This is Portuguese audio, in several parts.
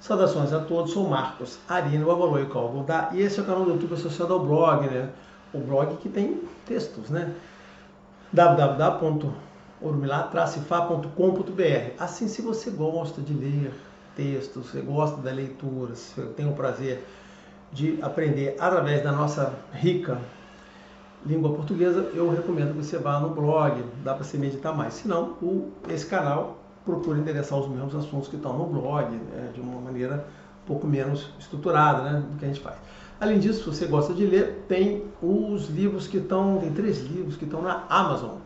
Saudações a todos, sou Marcos Arino Babaloi Calvudá e esse é o canal do YouTube associado ao blog, né? O blog que tem textos, né? www.orumilá-fa.com.br. Assim, se você gosta de ler textos, você gosta da leitura, se você tem o prazer de aprender através da nossa rica língua portuguesa, eu recomendo que você vá no blog, dá para você meditar mais. Se não, esse canal procura interessar os mesmos assuntos que estão no blog, né, de uma maneira um pouco menos estruturada, né, do que a gente faz. Além disso, se você gosta de ler, tem os livros que estão, tem 3 livros que estão na Amazon,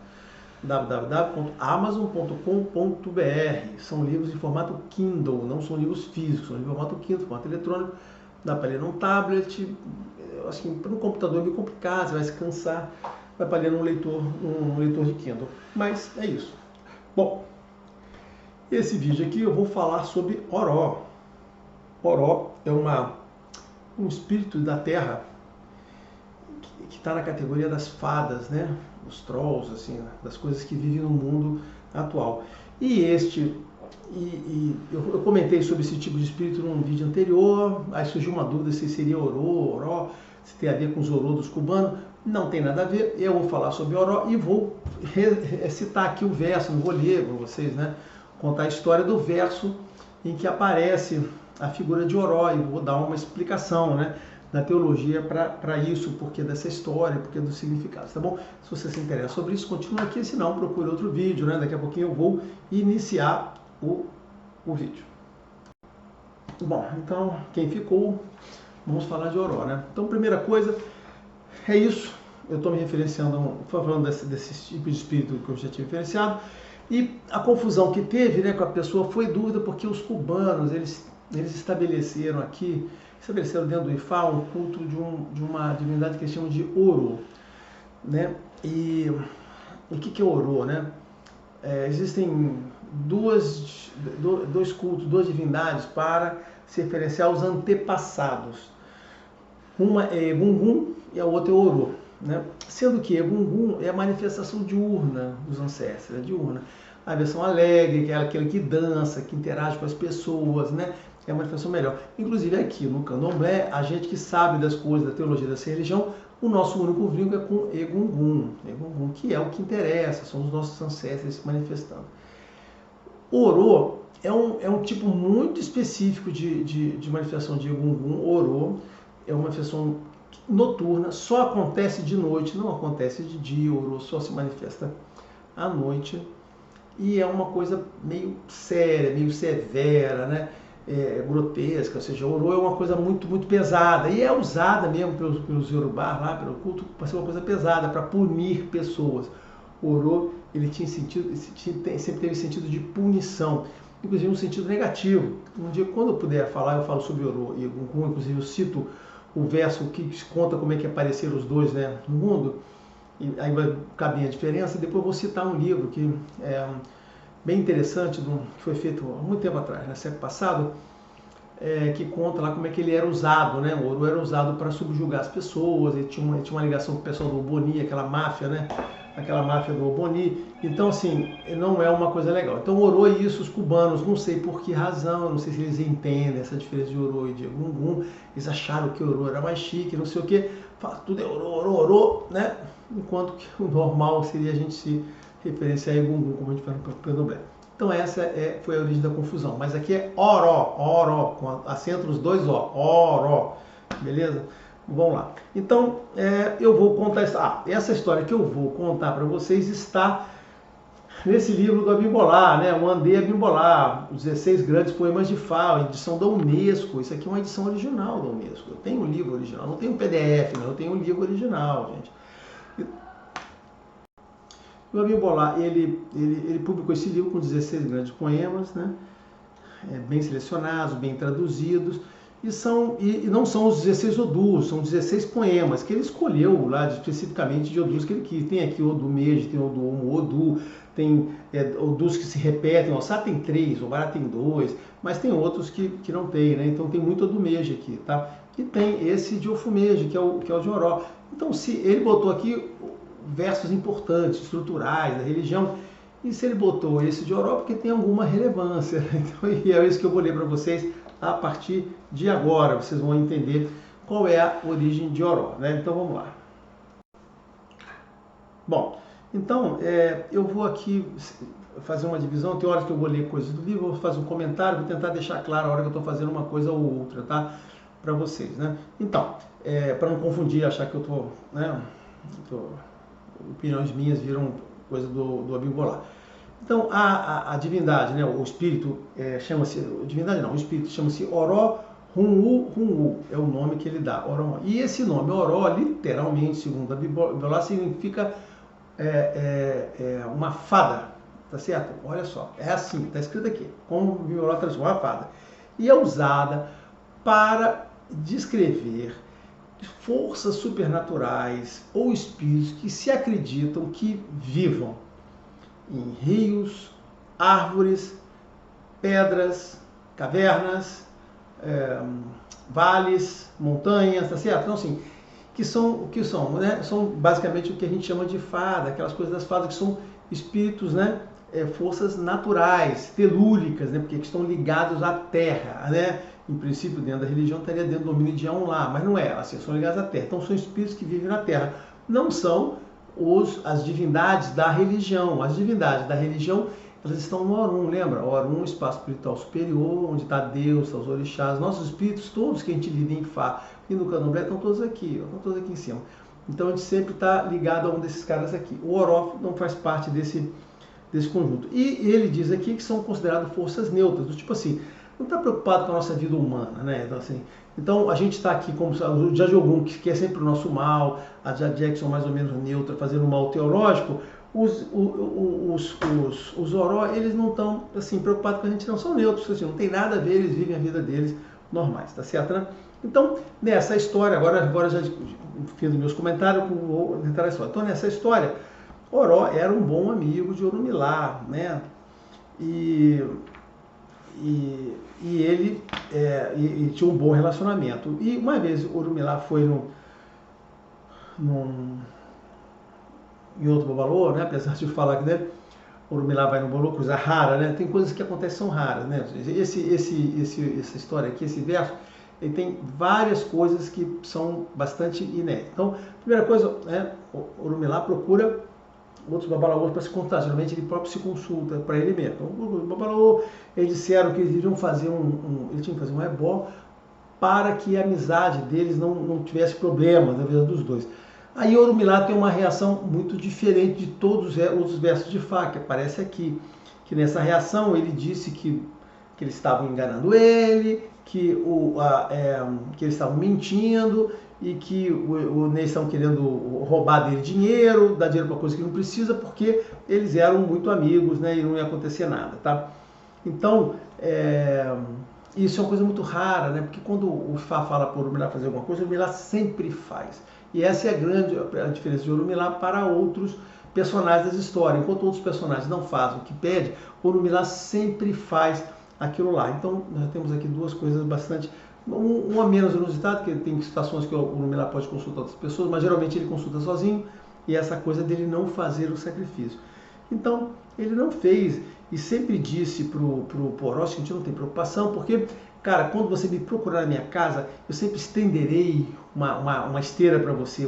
www.amazon.com.br. São livros em formato Kindle, não são livros físicos, são livros em formato Kindle, formato eletrônico. Dá para ler num tablet, assim, no computador é meio complicado, você vai se cansar, vai para ler num leitor de Kindle. Mas é isso. Bom, esse vídeo aqui eu vou falar sobre Oró. Oró é um espírito da Terra que está na categoria das fadas, né? Os trolls, assim, das coisas que vivem no mundo atual. Eu comentei sobre esse tipo de espírito num vídeo anterior, aí surgiu uma dúvida se seria Oró, se tem a ver com os Orô dos cubanos. Não tem nada a ver, eu vou falar sobre Oró e vou citar aqui o verso, não vou ler para vocês, né? Contar a história do verso em que aparece a figura de Oró e vou dar uma explicação, né, da teologia para isso, porquê dessa história, porquê dos significados, tá bom? Se você se interessa sobre isso, continue aqui, senão procure outro vídeo, né? Daqui a pouquinho eu vou iniciar o vídeo. Bom, então, quem ficou, vamos falar de Oró, né? Então, primeira coisa, é isso. Eu estou me referenciando, falando desse tipo de espírito que eu já tinha referenciado. E a confusão que teve, né, com a pessoa foi dúvida porque os cubanos, eles estabeleceram dentro do Ifá um culto de uma divindade que eles chamam de Orô, né? E o que é Orô, né? Existem dois cultos, duas divindades para se referenciar aos antepassados. Uma é Egungun e a outra é Orô, né? Sendo que Egungun é a manifestação diurna dos ancestros, diurna. A versão alegre, que é aquele que dança, que interage com as pessoas, né? É a manifestação melhor. Inclusive aqui no Candomblé, a gente que sabe das coisas, da teologia dessa religião, o nosso único vínculo é com Egungun, que é o que interessa, são os nossos ancestros se manifestando. Orô é um tipo muito específico de manifestação de Egungun. Orô é uma manifestação noturna, só acontece de noite, não acontece de dia. Orô só se manifesta à noite e é uma coisa meio séria, meio severa, né? Grotesca, ou seja, Orô é uma coisa muito, muito pesada e é usada mesmo pelos Yorubá lá, pelo culto, para ser uma coisa pesada, para punir pessoas. Orô, ele sempre teve sentido de punição, inclusive um sentido negativo. Um dia, quando eu puder falar, eu falo sobre Orô e Egungun, inclusive eu cito o verso que conta como é que apareceram os dois, né, no mundo, e aí vai caber a diferença. Depois eu vou citar um livro que é bem interessante, que foi feito há muito tempo atrás, no século passado, que conta lá como é que ele era usado, né? O Orô era usado para subjugar as pessoas, ele tinha uma ligação com o pessoal do Oboni, aquela máfia, né? Aquela máfia do Oboni. Então, assim, não é uma coisa legal. Então, Orô e isso, os cubanos, não sei por que razão, não sei se eles entendem essa diferença de Orô e de Egungun, eles acharam que o Orô era mais chique, não sei o que, tudo é Orô, né? Enquanto que o normal seria a gente se referenciar a Egungun, como a gente fala no Candomblé. Então essa foi a origem da confusão. Mas aqui é Oró, com acento nos dois O, Oró, beleza? Vamos lá. Então eu vou contar essa história que eu vou contar para vocês está nesse livro do Abimbolá, né? O Andê Abimbolá, os 16 grandes poemas de Fá, edição da Unesco. Isso aqui é uma edição original da Unesco. Eu tenho um livro original, não tenho um PDF, não, eu tenho um livro original, gente. O Abimbolá, ele publicou esse livro com 16 grandes poemas, né? Bem selecionados, bem traduzidos, e não são os 16 odus, são 16 poemas que ele escolheu lá especificamente de odus que ele quis. Tem aqui Odu Meji, tem Odu Omo, Odu, tem odus que se repetem, o Ossá tem 3, o Bará tem 2, mas tem outros que não tem, né? Então tem muito Odu Meji aqui, tá? E tem esse de Ofumeji, que é o de Oró. Então se ele botou aqui versos importantes, estruturais da religião, e se ele botou esse de Oró, porque tem alguma relevância. Então, e é isso que eu vou ler para vocês a partir de agora. Vocês vão entender qual é a origem de Oró, né? Então vamos lá. Bom, então eu vou aqui fazer uma divisão. Tem horas que eu vou ler coisas do livro, vou fazer um comentário, vou tentar deixar claro a hora que eu estou fazendo uma coisa ou outra, tá? Para vocês, né? Então, para não confundir, achar que eu estou, né? Opiniões minhas viram coisa do amigo Goulart. Então, a divindade, né? O espírito chama-se, divindade não, o espírito chama-se Oró Hun-U, é o nome que ele dá, Oró. E esse nome Oró, literalmente, segundo a Bíblia, significa uma fada, tá certo? Olha só, é assim, tá escrito aqui, como o Bíblia traduz, uma fada. E é usada para descrever forças supernaturais ou espíritos que se acreditam que vivam em rios, árvores, pedras, cavernas, vales, montanhas, tá certo? Então, assim, que são, né? São basicamente o que a gente chama de fada, aquelas coisas das fadas que são espíritos, né? Forças naturais, telúricas, né? Porque estão ligados à terra, né? Em princípio, dentro da religião, estaria dentro do domínio de um lá, mas não é, assim, são ligados à terra. Então, são espíritos que vivem na terra. Não são as divindades da religião. As divindades da religião, elas estão no Orum, lembra? Orum, espaço espiritual superior, onde está Deus, está os orixás. Nossos espíritos, todos que a gente lida em Fá e no Candomblé, estão todos aqui em cima. Então, a gente sempre está ligado a um desses caras aqui. O Oró não faz parte desse conjunto. E ele diz aqui que são consideradas forças neutras, do tipo assim, não está preocupado com a nossa vida humana, né? Então a gente está aqui como o Jajogum, que é sempre o nosso mal, a Jackson mais ou menos neutra, fazendo um mal teológico. Os Oró, eles não estão assim, preocupados com a gente, não são neutros, assim, não tem nada a ver, eles vivem a vida deles normais, tá certo, né? Então, nessa história, agora já fiz meus comentários, vou tentar a história. Então, nessa história, Oró era um bom amigo de Orumilá, né? E ele tinha um bom relacionamento. E uma vez o Orumilá foi em outro Babalô, né? Apesar de falar que, né, o Orumilá vai no Babalô, coisa rara, né? Tem coisas que acontecem são raras, né? Essa história aqui, esse verso, ele tem várias coisas que são bastante inéditas. Então, primeira coisa, né, o Orumilá procura outros babalaôs para se consultar. Geralmente ele próprio se consulta para ele mesmo. Então, o babalaô, eles disseram que eles iriam fazer eles tinham que fazer um ebó para que a amizade deles não tivesse problemas na vida dos dois. Aí Orumilá tem uma reação muito diferente de todos os outros versos de Fá, que aparece aqui. Que nessa reação ele disse que eles estavam enganando ele, que eles estavam mentindo, e que eles estão querendo roubar dele dinheiro, dar dinheiro para coisa que não precisa, porque eles eram muito amigos, né, e não ia acontecer nada, tá? Então, isso é uma coisa muito rara, né, porque quando o Fá fala para o Orumilá fazer alguma coisa, o Orumilá sempre faz. E essa é a diferença de Orumilá para outros personagens das histórias. Enquanto outros personagens não fazem o que pede, o Orumilá sempre faz aquilo lá. Então, nós temos aqui duas coisas bastante... Uma menos inusitada, que tem situações que o Orumilá pode consultar outras pessoas, mas geralmente ele consulta sozinho, e essa coisa dele não fazer o sacrifício. Então, ele não fez, e sempre disse pro Oró, que a gente não tem preocupação, porque, cara, quando você me procurar na minha casa, eu sempre estenderei uma esteira para você,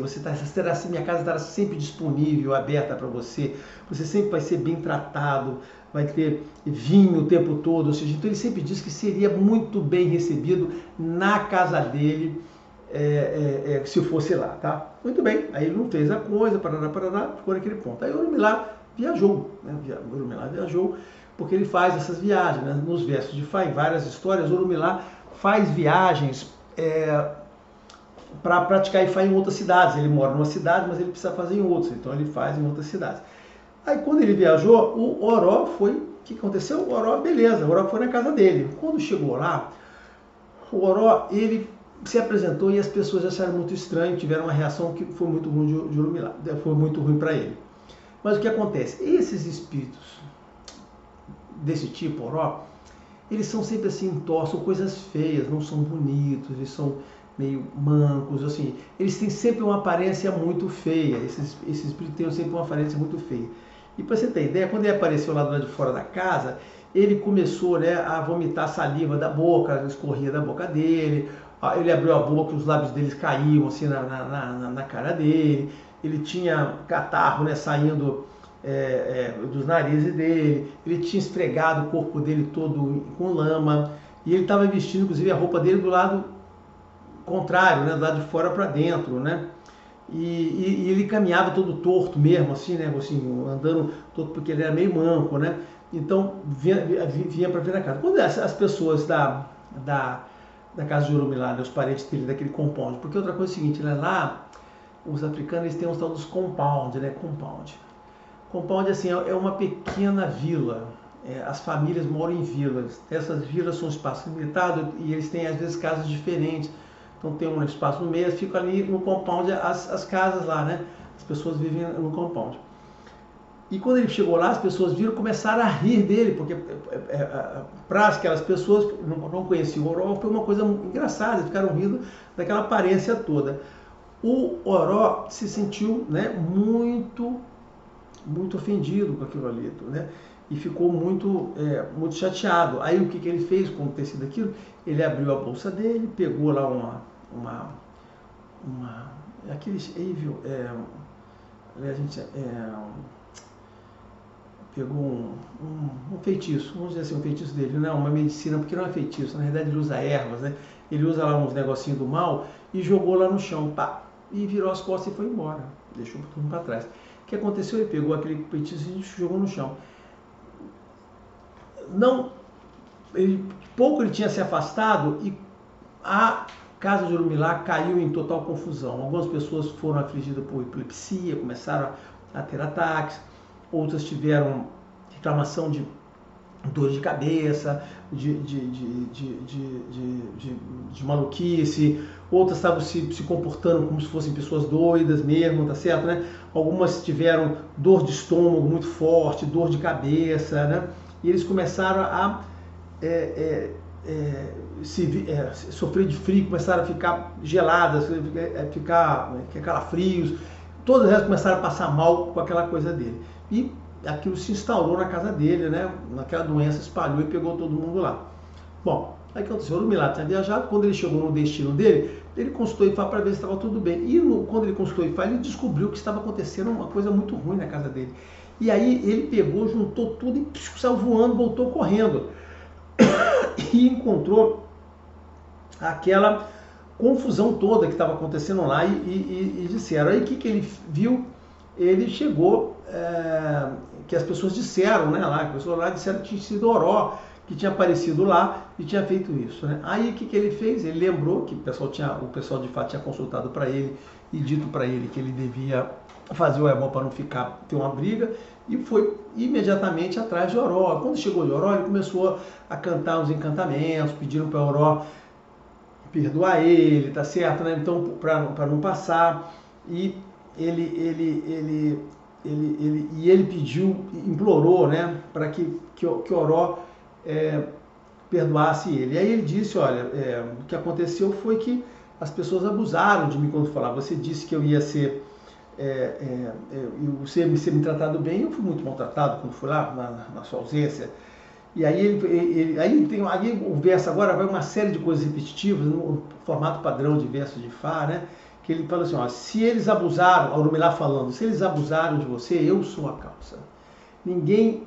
minha casa estará sempre disponível, aberta para você sempre vai ser bem tratado, vai ter vinho o tempo todo, ou seja, então ele sempre disse que seria muito bem recebido na casa dele, se fosse lá, tá? Muito bem, aí ele não fez a coisa, parará, ficou naquele ponto. Aí o Orumilá viajou, né? O Orumilá viajou, porque ele faz essas viagens, né? Nos versos de Fá, em várias histórias, o Orumilá faz viagens para praticar Ifá em outras cidades. Ele mora numa cidade, mas ele precisa fazer em outras, então ele faz em outras cidades. Aí quando ele viajou, o Oró foi... O que aconteceu? O Oró, beleza, o Oró foi na casa dele. Quando chegou lá, o Oró, ele se apresentou e as pessoas acharam muito estranho, tiveram uma reação que foi muito ruim de Orumilá, foi muito ruim para ele. Mas o que acontece? Esses espíritos desse tipo, Oró, eles são sempre assim, são coisas feias, não são bonitos, eles são meio mancos, assim, eles têm sempre uma aparência muito feia, esses espíritos têm sempre uma aparência muito feia. E para você ter ideia, quando ele apareceu lá do lado de fora da casa, ele começou, né, a vomitar saliva da boca, escorria da boca dele, ele abriu a boca, os lábios dele caíam assim na cara dele, ele tinha catarro, né, saindo dos narizes dele, ele tinha esfregado o corpo dele todo com lama, e ele estava vestindo, inclusive, a roupa dele do lado contrário, né, do lado de fora para dentro, né? E ele caminhava todo torto mesmo, assim, né, assim, andando todo, porque ele era meio manco, né? Então vinha para ver na casa. Quando as pessoas da casa de Oromilá, né, os parentes dele daquele compound, porque outra coisa é o seguinte, né, lá os africanos eles têm os tal dos compound, né? Compound assim, é uma pequena vila. As famílias moram em vilas. Essas vilas são espaços limitados e eles têm às vezes casas diferentes. Então tem um espaço no meio, fica ali no compound as casas lá, né? As pessoas vivem no compound. E quando ele chegou lá, as pessoas viram, começaram a rir dele, porque para aquelas pessoas que não conheciam o Oró, foi uma coisa engraçada, ficaram rindo daquela aparência toda. O Oró se sentiu, né, muito ofendido com aquilo ali, né? E ficou muito chateado. Aí o que ele fez com o tecido daquilo? Ele abriu a bolsa dele, pegou lá aqueles evil, a gente pegou um feitiço, vamos dizer assim, um feitiço dele, não é uma medicina, porque não é feitiço, na verdade ele usa ervas, né? Ele usa lá uns negocinhos do mal e jogou lá no chão, pá, e virou as costas e foi embora, deixou tudo para trás. O que aconteceu? Ele pegou aquele feitiço e jogou no chão. Pouco ele tinha se afastado e a casa de Oromilá caiu em total confusão. Algumas pessoas foram afligidas por epilepsia, começaram a ter ataques, outras tiveram reclamação de dor de cabeça, de maluquice, outras estavam se comportando como se fossem pessoas doidas mesmo, tá certo, né? Algumas tiveram dor de estômago muito forte, dor de cabeça, né? E eles começaram a sofrer de frio, começaram a ficar geladas, ficar calafrios, todas elas começaram a passar mal com aquela coisa dele. E aquilo se instaurou na casa dele, né? Aquela doença espalhou e pegou todo mundo lá. Bom, aí que aconteceu? O Oromilá tinha viajado, quando ele chegou no destino dele, ele consultou Ifá para ver se estava tudo bem. E quando ele consultou Ifá, ele descobriu que estava acontecendo uma coisa muito ruim na casa dele. E aí ele pegou, juntou tudo e saiu voando, voltou correndo. E encontrou aquela confusão toda que estava acontecendo lá e disseram. Aí o que ele viu? Ele chegou, que as pessoas disseram, né, lá, as pessoas lá disseram que tinha sido Oró, que tinha aparecido lá e tinha feito isso, né? Aí o que ele fez? Ele lembrou que o pessoal de fato tinha consultado para ele e dito para ele que ele devia fazer o ebó para não ter uma briga, e foi imediatamente atrás de Oró. Quando chegou de Oró, ele começou a cantar os encantamentos, pediram para Oró perdoar ele, tá certo, né? Então, para não passar, e ele pediu, implorou, né, para que Oró perdoasse ele. E aí ele disse, olha, o que aconteceu foi que as pessoas abusaram de mim quando falaram. Você disse que eu ia ser você me tratado bem, eu fui muito maltratado quando fui lá, na sua ausência. E aí aí o verso agora vai uma série de coisas repetitivas, no formato padrão de verso de Fá, né? Que ele fala assim, ó, se eles abusaram, a Oromilá falando, se eles abusaram de você, eu sou a causa. Ninguém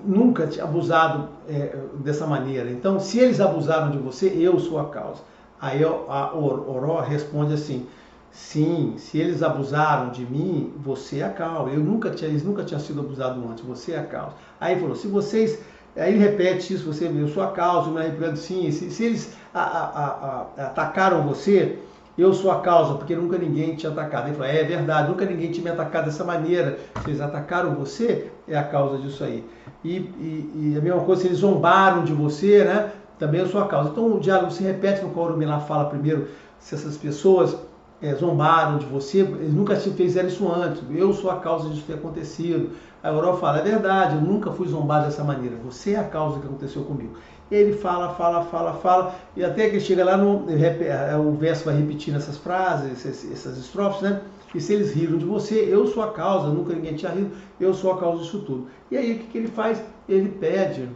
nunca tinha abusado dessa maneira. Então, se eles abusaram de você, eu sou a causa. Aí a Oró responde assim, sim, se eles abusaram de mim, você é a causa. Eles nunca tinham sido abusados antes, você é a causa. Aí ele falou, se vocês... Aí ele repete isso, eu sou a causa, sim, se eles atacaram você, eu sou a causa, porque nunca ninguém tinha atacado. Ele falou, é verdade, nunca ninguém tinha me atacado dessa maneira. Se eles atacaram você, é a causa disso aí. E a mesma coisa, se eles zombaram de você, né? Também eu sou a causa. Então o diálogo se repete no qual o Oromilá fala primeiro, se essas pessoas zombaram de você, eles nunca fizeram isso antes, eu sou a causa disso ter acontecido. A Oró fala, é verdade, eu nunca fui zombado dessa maneira, você é a causa do que aconteceu comigo. E ele fala, e até que chega lá, o verso vai repetindo essas frases, essas estrofes, né? e se eles riram de você, eu sou a causa, nunca ninguém tinha rido, eu sou a causa disso tudo. E aí o que ele faz? Ele pede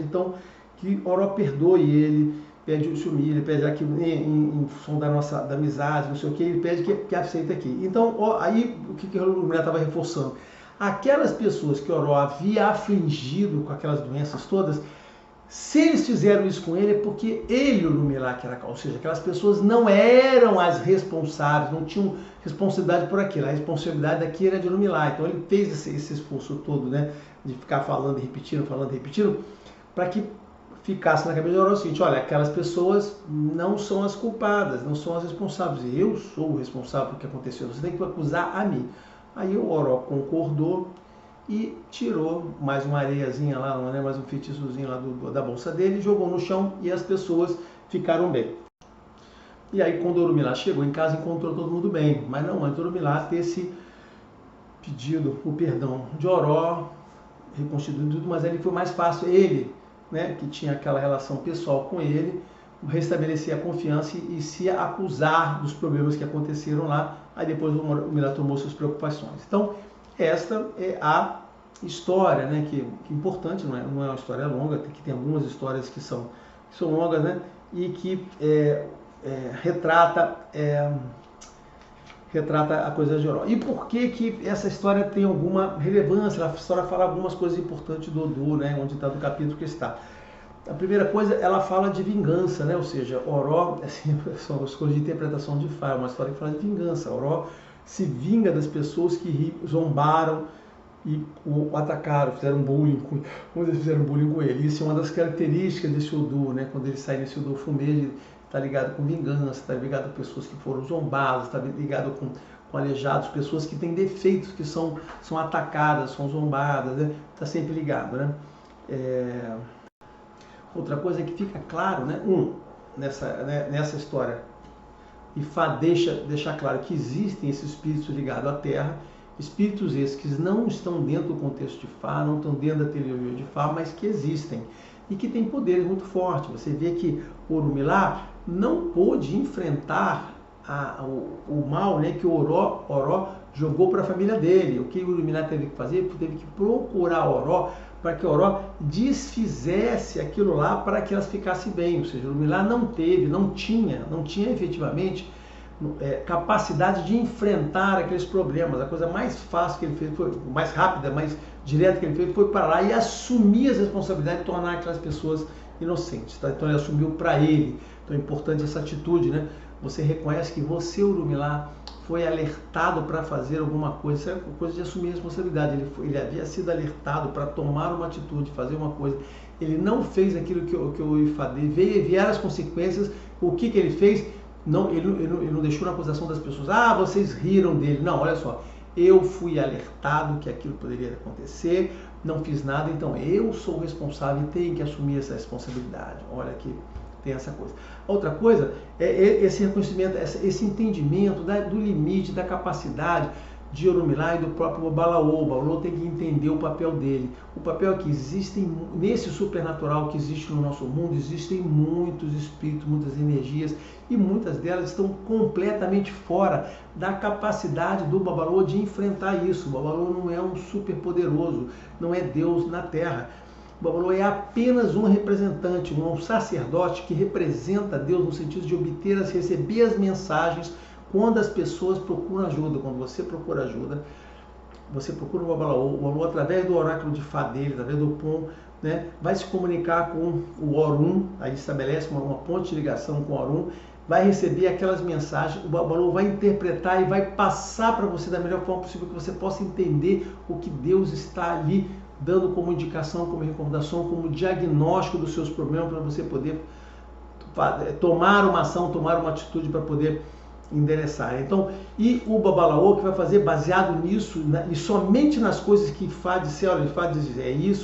então que Oró perdoe ele, pede o se humilha, ele pede aqui em função da amizade, não sei o que, ele pede que aceita aqui. Então, aí o que o Urumilá estava reforçando? Aquelas pessoas que Oró havia afligido com aquelas doenças todas, se eles fizeram isso com ele é porque ele, Urumilá, que era, ou seja, aquelas pessoas não eram as responsáveis, não tinham responsabilidade por aquilo, a responsabilidade daqui era de Urumilá. Então ele fez esse esforço todo, né, de ficar falando e repetindo, para que ficasse na cabeça de Oró o seguinte: olha, aquelas pessoas não são as culpadas, não são as responsáveis, eu sou o responsável pelo que aconteceu, você tem que acusar a mim. Aí o Oró concordou e tirou mais uma areiazinha lá, mais um feitiçozinho lá da bolsa dele, jogou no chão e as pessoas ficaram bem. E aí quando o Urumilá chegou em casa, encontrou todo mundo bem, mas não antes do Urumilá ter se pedido o perdão de Oró, reconstituindo tudo, mas aí foi mais fácil ele, né, que tinha aquela relação pessoal com ele, restabelecer a confiança e se acusar dos problemas que aconteceram lá. Aí depois o Urumilá tomou suas preocupações. Então, esta é a história, né, que é importante, não é uma história longa, que tem algumas histórias que são longas, né, e que retrata a coisa de Oró. E por que essa história tem alguma relevância? A história fala algumas coisas importantes do Odu, né, onde está, do capítulo que está. A primeira coisa, ela fala de vingança, né, ou seja, Oró, assim, são as coisas de interpretação de Fá, é uma história que fala de vingança. Oró se vinga das pessoas que zombaram e o atacaram, fizeram bullying com ele. Isso é uma das características desse Odu, né? Quando ele sai desse Odu Fumê, ele está ligado com vingança, está ligado com pessoas que foram zombadas, está ligado com aleijados, pessoas que têm defeitos, que são atacadas, são zombadas, né? Está sempre ligado, né? Outra coisa é que fica claro, né? Nessa história, Ifá deixa claro que existem esses espíritos ligados à Terra, espíritos esses que não estão dentro do contexto de Fá, não estão dentro da teoria de Fá, mas que existem e que têm poderes muito fortes. Você vê que o Urumilá não pôde enfrentar o mal, né, que o Oró jogou para a família dele. O que o Urumilá teve que fazer? Teve que procurar Oró para que Oró desfizesse aquilo lá para que elas ficassem bem. Ou seja, o Urumilá não tinha efetivamente capacidade de enfrentar aqueles problemas. A coisa mais fácil que ele fez, mais rápida, mais direta que ele fez, foi para lá e assumir as responsabilidades de tornar aquelas pessoas inocentes. Tá? Então ele assumiu para ele. Então é importante essa atitude, né? Você reconhece que você, Urumilá, foi alertado para fazer alguma coisa. Isso é coisa de assumir a responsabilidade. Ele havia sido alertado para tomar uma atitude, fazer uma coisa. Ele não fez aquilo que o Ifadê vieram as consequências. O que ele fez? Não, ele não deixou na acusação das pessoas. Ah, vocês riram dele. Não, olha só. Eu fui alertado que aquilo poderia acontecer, não fiz nada, então eu sou o responsável e tenho que assumir essa responsabilidade. Olha aqui. Tem essa coisa. Outra coisa é esse reconhecimento, esse entendimento do limite, da capacidade de Orumilá e do próprio Babalaô. O Babalaô tem que entender o papel dele. O papel é que existem, nesse supernatural que existe no nosso mundo, existem muitos espíritos, muitas energias, e muitas delas estão completamente fora da capacidade do Babalaô de enfrentar isso. O Babalaô não é um superpoderoso, não é Deus na Terra. O Babalaô é apenas um representante, um sacerdote que representa Deus no sentido de receber as mensagens quando as pessoas procuram ajuda. Quando você procura ajuda, você procura o Babalaô, através do oráculo de Fá dele, através do Pom, né, vai se comunicar com o Orum, aí estabelece uma ponte de ligação com o Orum, vai receber aquelas mensagens, o Babalaô vai interpretar e vai passar para você da melhor forma possível, que você possa entender o que Deus está ali dando como indicação, como recomendação, como diagnóstico dos seus problemas, para você poder tomar uma ação, tomar uma atitude para poder endereçar. Então, e o Babalaô que vai fazer baseado nisso, e somente nas coisas que Ifá disse, olha, Ifá diz,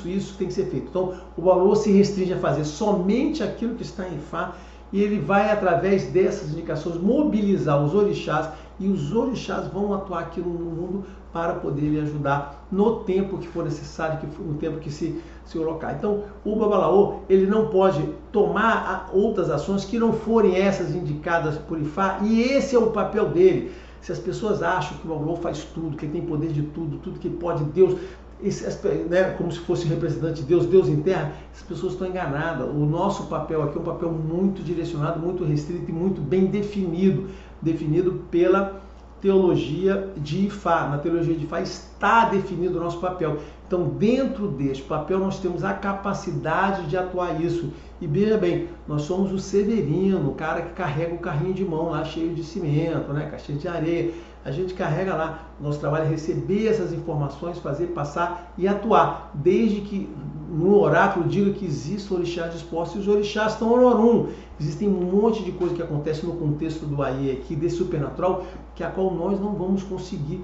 isso tem que ser feito. Então, o Babalaô se restringe a fazer somente aquilo que está em Ifá, e ele vai, através dessas indicações, mobilizar os orixás, e os orixás vão atuar aqui no mundo para poder lhe ajudar no tempo que for necessário, no tempo que se colocar. Então, o Babalaô, ele não pode tomar outras ações que não forem essas indicadas por Ifá, e esse é o papel dele. Se as pessoas acham que o Orô faz tudo, que ele tem poder de tudo, tudo que pode, Deus, né, como se fosse representante de Deus, Deus em terra, as pessoas estão enganadas. O nosso papel aqui é um papel muito direcionado, muito restrito e muito bem definido pela teologia de Ifá. Na teologia de Ifá está definido o nosso papel. Então, dentro deste papel, nós temos a capacidade de atuar isso. E veja bem, nós somos o Severino, o cara que carrega o carrinho de mão lá cheio de cimento, né, cheio de areia. A gente carrega lá. Nosso trabalho é receber essas informações, fazer, passar e atuar. Desde que no oráculo diga que existe orixás dispostos e os orixás estão no Orum. Existem um monte de coisa que acontece no contexto do Aie aqui, desse supernatural, que a qual nós não vamos conseguir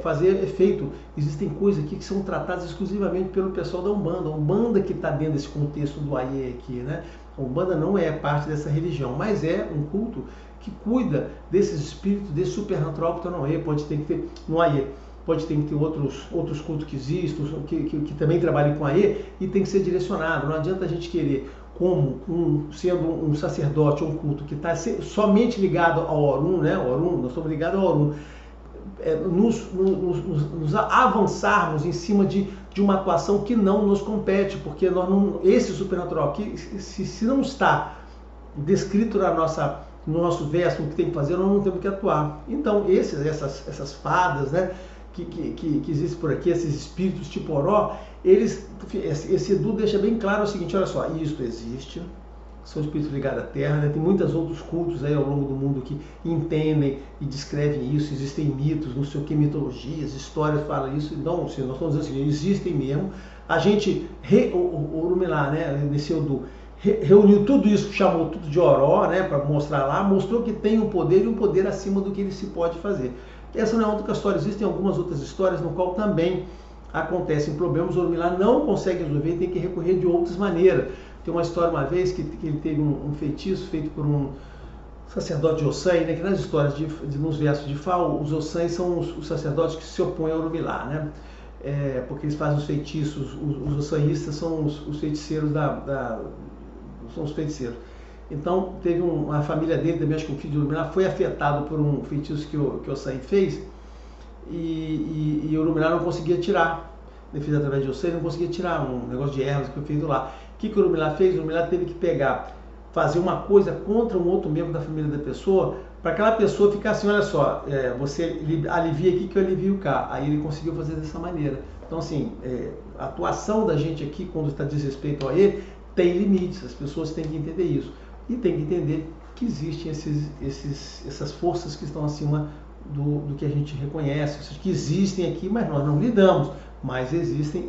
fazer efeito. Existem coisas aqui que são tratadas exclusivamente pelo pessoal da Umbanda. A Umbanda que está dentro desse contexto do Aie aqui, né? A Umbanda não é parte dessa religião, mas é um culto que cuida desses espíritos, desse supernatural que está no Aie. Pode ter que ter no Aie. Pode ter que ter outros cultos que existem, que também trabalhem com Aie, e tem que ser direcionado. Não adianta a gente querer, sendo um sacerdote ou um culto que está somente ligado ao Orum, né? Orum, nós estamos ligados ao Orum, nos avançarmos em cima de uma atuação que não nos compete, porque esse supernatural aqui, se não está descrito no nosso verso, o que tem que fazer, nós não temos que atuar. Então, essas fadas, né, que existem por aqui, esses espíritos tipo Oró, esse Edu deixa bem claro o seguinte: olha só, isto existe, são espíritos ligados à Terra, né? Tem muitos outros cultos aí ao longo do mundo que entendem e descrevem isso, existem mitos, não sei o que, mitologias, histórias falam isso. Então, nós estamos dizendo assim, existem mesmo. A gente, o Orumilá, né, nesse Edu, reuniu tudo isso, chamou tudo de Oró, né, para mostrar lá, mostrou que tem um poder e um poder acima do que ele se pode fazer. Essa não é a única história, existem algumas outras histórias no qual também acontecem problemas, o Orumilá não consegue resolver e tem que recorrer de outras maneiras. Tem uma história uma vez que ele teve um feitiço feito por um sacerdote de Ossan, né, que nas histórias, nos versos de Fá, os Ossãs são os sacerdotes que se opõem ao Orumilá, né? Porque eles fazem os feitiços, os ossanistas são os feiticeiros são os feiticeiros. Então, teve uma família dele também, acho que um filho de Orumilá, foi afetado por um feitiço que o Ossan fez, e o Orumilá não conseguia tirar. Ele fez através de Ossan, não conseguia tirar um negócio de ervas que foi feito lá. O que o Orumilá fez? O Orumilá teve que fazer uma coisa contra um outro membro da família da pessoa, para aquela pessoa ficar assim: olha só, você alivia aqui que eu alivio cá. Aí ele conseguiu fazer dessa maneira. Então, assim, a atuação da gente aqui, quando está diz respeito a ele, tem limites. As pessoas têm que entender isso. E tem que entender que existem essas forças que estão acima do que a gente reconhece, que existem aqui, mas nós não lidamos. Mas existem,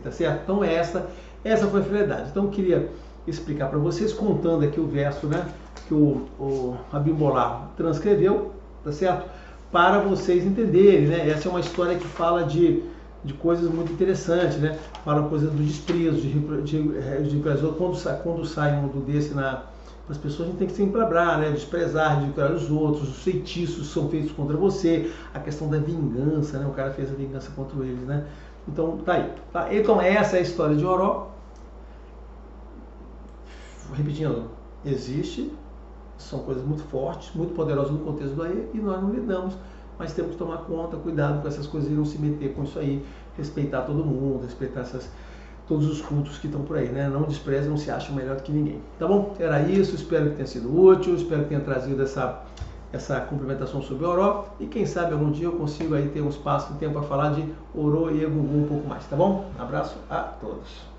tá certo? Então essa foi a finalidade. Então eu queria explicar para vocês, contando aqui o verso, né, que o Abimbolá transcreveu, tá certo? Para vocês entenderem, né? Essa é uma história que fala de coisas muito interessantes, né? Fala coisas do desprezo, de quando sai um mundo desse as pessoas, a gente tem que sempre lembrar, né? Desprezar, ridicularizar os outros, os feitiços são feitos contra você, a questão da vingança, né? O cara fez a vingança contra eles, né? Então, tá aí. Tá? Então, essa é a história de Oró. Repetindo, existe, são coisas muito fortes, muito poderosas no contexto do Aie, e nós não lidamos, mas temos que tomar conta, cuidado com essas coisas e não se meter com isso aí, respeitar todo mundo, respeitar todos os cultos que estão por aí, né? Não despreze, não se acha melhor do que ninguém. Tá bom? Era isso, espero que tenha sido útil, espero que tenha trazido essa complementação sobre Oró, e quem sabe algum dia eu consigo aí ter um espaço de tempo para falar de Orô e Egungun um pouco mais, tá bom? Abraço a todos.